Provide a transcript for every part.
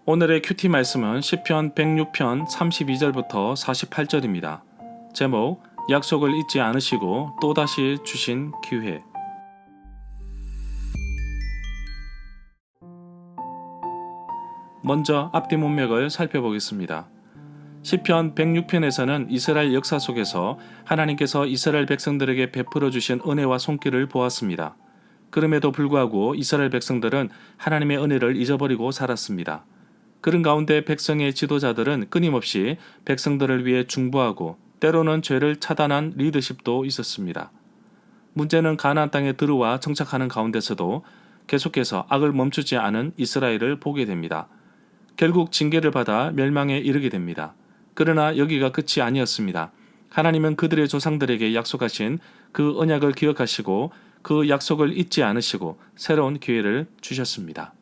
오늘의 큐티 말씀은 시편 106편 32절부터 48절입니다. 제목, 약속을 잊지 않으시고 또다시 주신 기회. 먼저 앞뒤 문맥을 살펴보겠습니다. 시편 106편에서는 이스라엘 역사 속에서 하나님께서 이스라엘 백성들에게 베풀어 주신 은혜와 손길을 보았습니다. 그럼에도 불구하고 이스라엘 백성들은 하나님의 은혜를 잊어버리고 살았습니다. 그런 가운데 백성의 지도자들은 끊임없이 백성들을 위해 중보하고 때로는 죄를 차단한 리더십도 있었습니다. 문제는 가나안 땅에 들어와 정착하는 가운데서도 계속해서 악을 멈추지 않은 이스라엘을 보게 됩니다. 결국 징계를 받아 멸망에 이르게 됩니다. 그러나 여기가 끝이 아니었습니다. 하나님은 그들의 조상들에게 약속하신 그 언약을 기억하시고 그 약속을 잊지 않으시고 새로운 기회를 주셨습니다.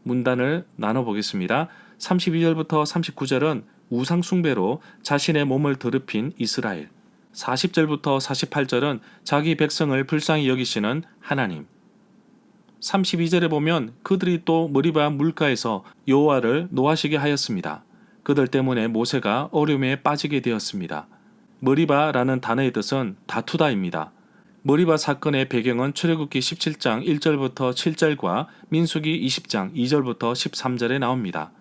문단을 나눠보겠습니다. 32절부터 39절은 우상 숭배로 자신의 몸을 더럽힌 이스라엘, 40절부터 48절은 자기 백성을 불쌍히 여기시는 하나님, 32절에 보면 그들이 또 머리바 물가에서 여호와를 노하시게 하였습니다. 그들 때문에 모세가 어려움에 빠지게 되었습니다. 머리바라는 단어의 뜻은 다투다입니다. 머리바 사건의 배경은 출애굽기 17장 1절부터 7절과 민수기 20장 2절부터 13절에 나옵니다.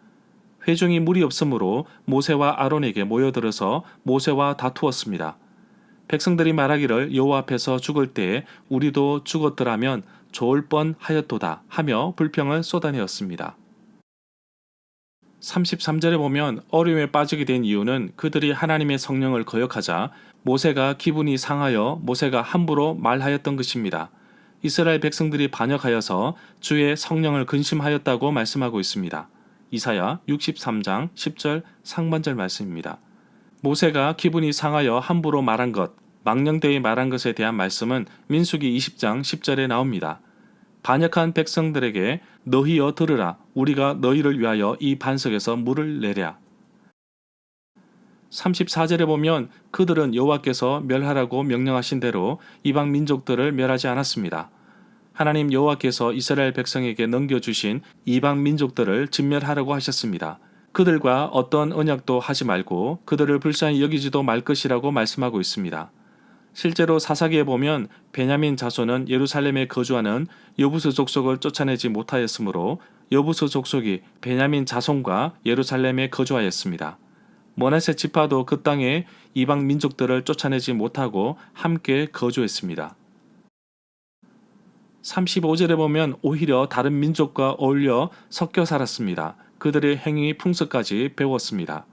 회중이 무리 없으므로 모세와 아론에게 모여들어서 모세와 다투었습니다. 백성들이 말하기를 여호와 앞에서 죽을 때에 우리도 죽었더라면 좋을 뻔하였도다 하며 불평을 쏟아내었습니다. 33절에 보면 어려움에 빠지게 된 이유는 그들이 하나님의 성령을 거역하자 모세가 기분이 상하여 모세가 함부로 말하였던 것입니다. 이스라엘 백성들이 반역하여서 주의 성령을 근심하였다고 말씀하고 있습니다. 이사야 63장 10절 상반절 말씀입니다. 모세가 기분이 상하여 함부로 말한 것, 망령되이 말한 것에 대한 말씀은 민수기 20장 10절에 나옵니다. 반역한 백성들에게 너희여 들으라, 우리가 너희를 위하여 이 반석에서 물을 내랴. 34절에 보면 그들은 여호와께서 멸하라고 명령하신 대로 이방 민족들을 멸하지 않았습니다. 하나님 여호와께서 이스라엘 백성에게 넘겨주신 이방 민족들을 진멸하라고 하셨습니다. 그들과 어떤 언약도 하지 말고 그들을 불쌍히 여기지도 말 것이라고 말씀하고 있습니다. 실제로 사사기에 보면 베냐민 자손은 예루살렘에 거주하는 여부스 족속을 쫓아내지 못하였으므로 여부스 족속이 베냐민 자손과 예루살렘에 거주하였습니다. 므낫세 지파도 그 땅에 이방 민족들을 쫓아내지 못하고 함께 거주했습니다. 35절에 보면 오히려 다른 민족과 어울려 섞여 살았습니다. 그들의 행위 풍습까지 배웠습니다.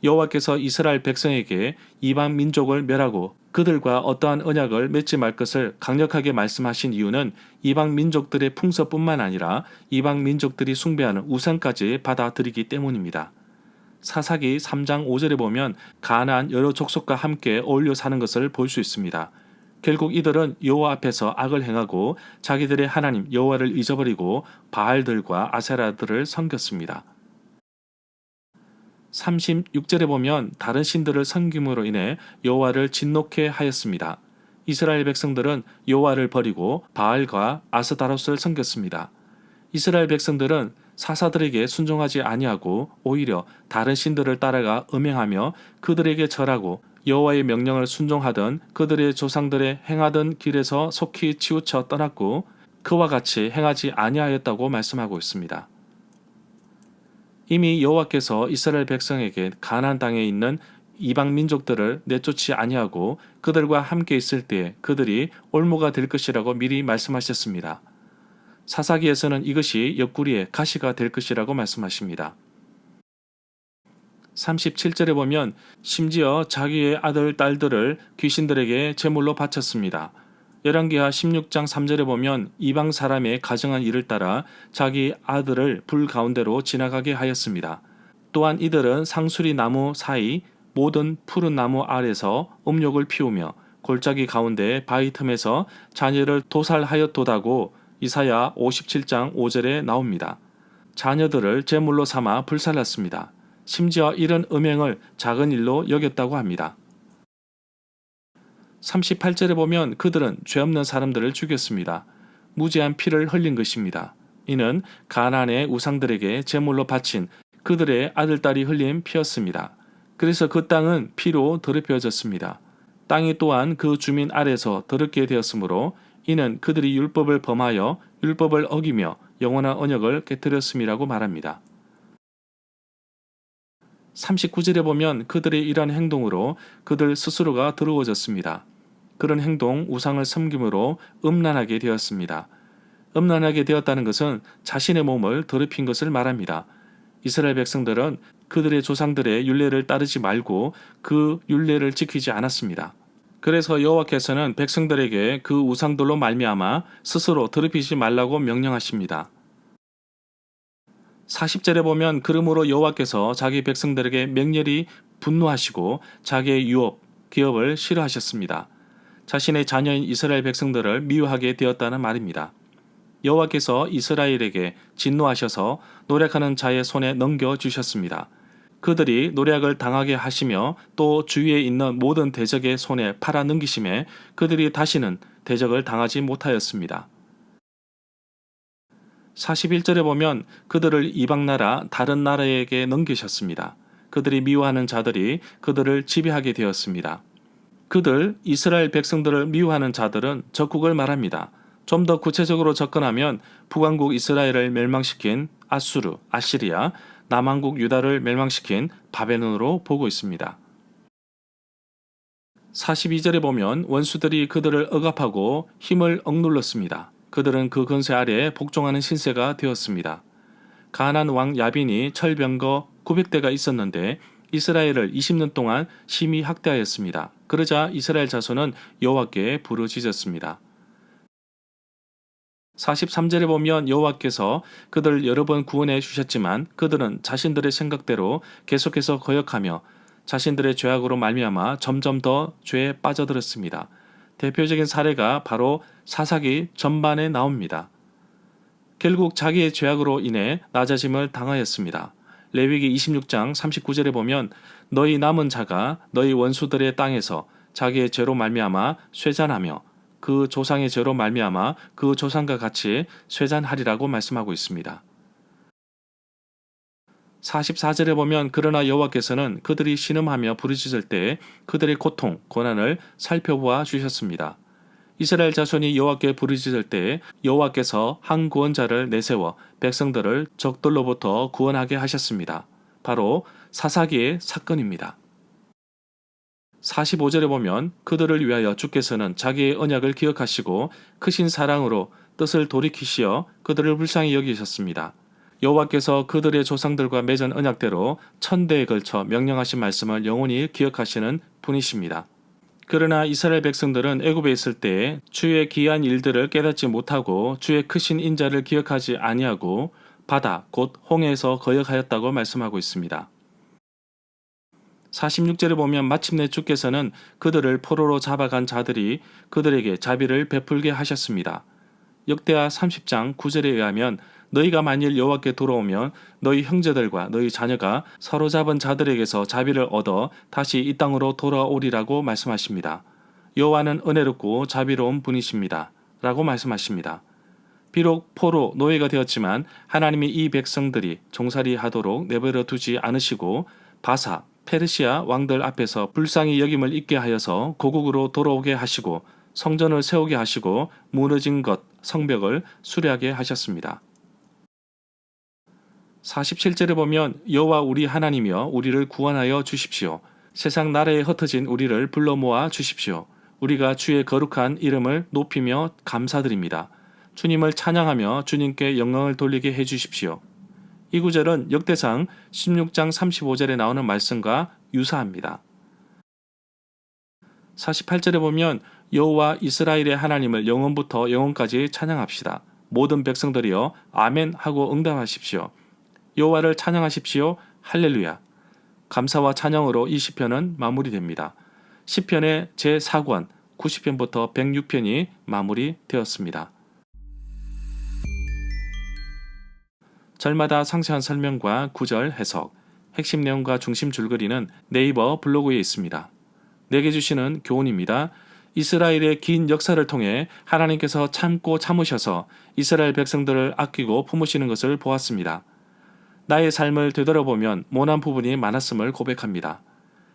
여호와께서 이스라엘 백성에게 이방 민족을 멸하고 그들과 어떠한 언약을 맺지 말 것을 강력하게 말씀하신 이유는 이방 민족들의 풍습뿐만 아니라 이방 민족들이 숭배하는 우상까지 받아들이기 때문입니다. 사사기 3장 5절에 보면 가나안 여러 족속과 함께 어울려 사는 것을 볼 수 있습니다. 결국 이들은 여호와 앞에서 악을 행하고 자기들의 하나님 여호와를 잊어버리고 바알들과 아세라들을 섬겼습니다. 36절에 보면 다른 신들을 섬김으로 인해 여호와를 진노케 하였습니다. 이스라엘 백성들은 여호와를 버리고 바알과 아스다롯을 섬겼습니다. 이스라엘 백성들은 사사들에게 순종하지 아니하고 오히려 다른 신들을 따라가 음행하며 그들에게 절하고 여호와의 명령을 순종하던 그들의 조상들의 행하던 길에서 속히 치우쳐 떠났고 그와 같이 행하지 아니하였다고 말씀하고 있습니다. 이미 여호와께서 이스라엘 백성에게 가나안 땅에 있는 이방 민족들을 내쫓지 아니하고 그들과 함께 있을 때에 그들이 올무가 될 것이라고 미리 말씀하셨습니다. 사사기에서는 이것이 옆구리에 가시가 될 것이라고 말씀하십니다. 37절에 보면 심지어 자기의 아들, 딸들을 귀신들에게 제물로 바쳤습니다. 열왕기하 16장 3절에 보면 이방 사람의 가정한 일을 따라 자기 아들을 불 가운데로 지나가게 하였습니다. 또한 이들은 상수리 나무 사이 모든 푸른 나무 아래서 음욕을 피우며 골짜기 가운데 바위 틈에서 자녀를 도살하였도다고 이사야 57장 5절에 나옵니다. 자녀들을 제물로 삼아 불살랐습니다. 심지어 이런 음행을 작은 일로 여겼다고 합니다. 38절에 보면 그들은 죄 없는 사람들을 죽였습니다. 무죄한 피를 흘린 것입니다. 이는 가나안의 우상들에게 제물로 바친 그들의 아들딸이 흘린 피였습니다. 그래서 그 땅은 피로 더럽혀졌습니다. 땅이 또한 그 주민 아래서 더럽게 되었으므로 이는 그들이 율법을 범하여 율법을 어기며 영원한 언약을 깨뜨렸음이라고 말합니다. 39절에 보면 그들의 이러한 행동으로 그들 스스로가 더러워졌습니다. 그런 행동, 우상을 섬김으로 음란하게 되었습니다. 음란하게 되었다는 것은 자신의 몸을 더럽힌 것을 말합니다. 이스라엘 백성들은 그들의 조상들의 율례를 따르지 말고 그 율례를 지키지 않았습니다. 그래서 여호와께서는 백성들에게 그 우상들로 말미암아 스스로 더럽히지 말라고 명령하십니다. 40절에 보면 그러므로 여호와께서 자기 백성들에게 맹렬히 분노하시고 자기의 유업, 기업을 싫어하셨습니다. 자신의 자녀인 이스라엘 백성들을 미워하게 되었다는 말입니다. 여호와께서 이스라엘에게 진노하셔서 노력하는 자의 손에 넘겨주셨습니다. 그들이 노력을 당하게 하시며 또 주위에 있는 모든 대적의 손에 팔아 넘기심에 그들이 다시는 대적을 당하지 못하였습니다. 41절에 보면 그들을 이방나라 다른 나라에게 넘기셨습니다. 그들이 미워하는 자들이 그들을 지배하게 되었습니다. 그들 이스라엘 백성들을 미워하는 자들은 적국을 말합니다. 좀 더 구체적으로 접근하면 북왕국 이스라엘을 멸망시킨 아수르, 아시리아, 남왕국 유다를 멸망시킨 바벨론으로 보고 있습니다. 42절에 보면 원수들이 그들을 억압하고 힘을 억눌렀습니다. 그들은 그 권세 아래에 복종하는 신세가 되었습니다. 가나안 왕 야빈이 철병거 900대가 있었는데 이스라엘을 20년 동안 심히 학대하였습니다. 그러자 이스라엘 자손은 여호와께 부르짖었습니다. 43절에 보면 여호와께서 그들을 여러 번 구원해 주셨지만 그들은 자신들의 생각대로 계속해서 거역하며 자신들의 죄악으로 말미암아 점점 더 죄에 빠져들었습니다. 대표적인 사례가 바로 사사기 전반에 나옵니다. 결국 자기의 죄악으로 인해 낮아짐을 당하였습니다. 레위기 26장 39절에 보면 너희 남은 자가 너희 원수들의 땅에서 자기의 죄로 말미암아 쇠잔하며 그 조상의 죄로 말미암아 그 조상과 같이 쇠잔하리라고 말씀하고 있습니다. 44절에 보면 그러나 여호와께서는 그들이 신음하며 부르짖을 때 그들의 고통, 고난을 살펴보아 주셨습니다. 이스라엘 자손이 여호와께 부르짖을 때 여호와께서 한 구원자를 내세워 백성들을 적들로부터 구원하게 하셨습니다. 바로 사사기의 사건입니다. 45절에 보면 그들을 위하여 주께서는 자기의 언약을 기억하시고 크신 사랑으로 뜻을 돌이키시어 그들을 불쌍히 여기셨습니다. 여호와께서 그들의 조상들과 맺은 언약대로 1000대에 걸쳐 명령하신 말씀을 영원히 기억하시는 분이십니다. 그러나 이스라엘 백성들은 애굽에 있을 때에 주의 기이한 일들을 깨닫지 못하고 주의 크신 인자를 기억하지 아니하고 바다 곧 홍해에서 거역하였다고 말씀하고 있습니다. 46절에 보면 마침내 주께서는 그들을 포로로 잡아간 자들이 그들에게 자비를 베풀게 하셨습니다. 역대하 30장 9절에 의하면 너희가 만일 여호와께 돌아오면 너희 형제들과 너희 자녀가 사로잡은 자들에게서 자비를 얻어 다시 이 땅으로 돌아오리라고 말씀하십니다. 여호와는 은혜롭고 자비로운 분이십니다. 라고 말씀하십니다. 비록 포로 노예가 되었지만 하나님이 이 백성들이 종살이 하도록 내버려 두지 않으시고 바사, 페르시아 왕들 앞에서 불쌍히 여김을 잊게 하여서 고국으로 돌아오게 하시고 성전을 세우게 하시고 무너진 것, 성벽을 수리하게 하셨습니다. 47절에 보면 여호와 우리 하나님이여 우리를 구원하여 주십시오. 세상 나라에 흩어진 우리를 불러 모아 주십시오. 우리가 주의 거룩한 이름을 높이며 감사드립니다. 주님을 찬양하며 주님께 영광을 돌리게 해주십시오. 이 구절은 역대상 16장 35절에 나오는 말씀과 유사합니다. 48절에 보면 여호와 이스라엘의 하나님을 영원부터 영원까지 찬양합시다. 모든 백성들이여 아멘 하고 응답하십시오. 여호와를 찬양하십시오. 할렐루야. 감사와 찬양으로 이 시편은 마무리됩니다. 시편의 제4권 90편부터 106편이 마무리되었습니다. 절마다 상세한 설명과 구절 해석, 핵심 내용과 중심 줄거리는 네이버 블로그에 있습니다. 내게 주시는 교훈입니다. 이스라엘의 긴 역사를 통해 하나님께서 참고 참으셔서 이스라엘 백성들을 아끼고 품으시는 것을 보았습니다. 나의 삶을 되돌아보면 모난 부분이 많았음을 고백합니다.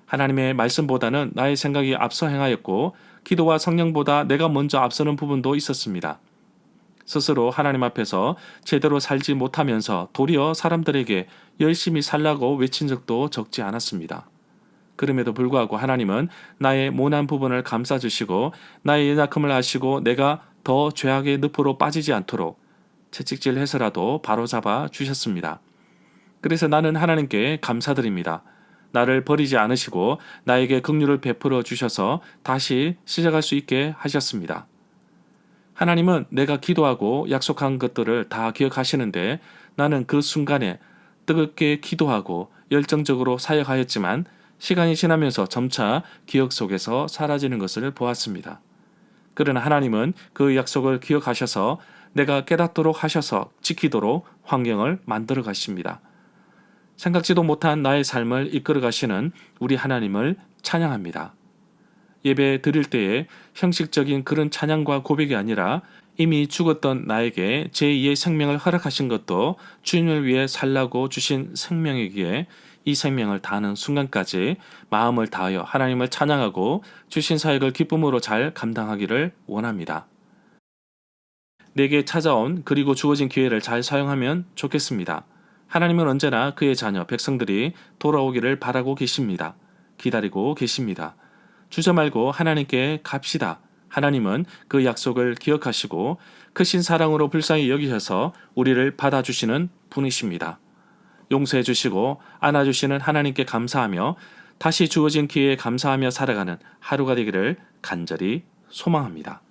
하나님의 말씀보다는 나의 생각이 앞서 행하였고 기도와 성령보다 내가 먼저 앞서는 부분도 있었습니다. 스스로 하나님 앞에서 제대로 살지 못하면서 도리어 사람들에게 열심히 살라고 외친 적도 적지 않았습니다. 그럼에도 불구하고 하나님은 나의 모난 부분을 감싸주시고 나의 연약함을 아시고 내가 더 죄악의 늪으로 빠지지 않도록 채찍질해서라도 바로잡아 주셨습니다. 그래서 나는 하나님께 감사드립니다. 나를 버리지 않으시고 나에게 긍휼을 베풀어 주셔서 다시 시작할 수 있게 하셨습니다. 하나님은 내가 기도하고 약속한 것들을 다 기억하시는데 나는 그 순간에 뜨겁게 기도하고 열정적으로 사역하였지만 시간이 지나면서 점차 기억 속에서 사라지는 것을 보았습니다. 그러나 하나님은 그 약속을 기억하셔서 내가 깨닫도록 하셔서 지키도록 환경을 만들어 가십니다. 생각지도 못한 나의 삶을 이끌어 가시는 우리 하나님을 찬양합니다. 예배 드릴 때에 형식적인 그런 찬양과 고백이 아니라 이미 죽었던 나에게 제2의 생명을 허락하신 것도 주님을 위해 살라고 주신 생명이기에 이 생명을 다하는 순간까지 마음을 다하여 하나님을 찬양하고 주신 사역을 기쁨으로 잘 감당하기를 원합니다. 내게 찾아온 그리고 주어진 기회를 잘 사용하면 좋겠습니다. 하나님은 언제나 그의 자녀 백성들이 돌아오기를 바라고 계십니다. 기다리고 계십니다. 주저 말고 하나님께 갑시다. 하나님은 그 약속을 기억하시고 크신 사랑으로 불쌍히 여기셔서 우리를 받아주시는 분이십니다. 용서해 주시고 안아주시는 하나님께 감사하며 다시 주어진 기회에 감사하며 살아가는 하루가 되기를 간절히 소망합니다.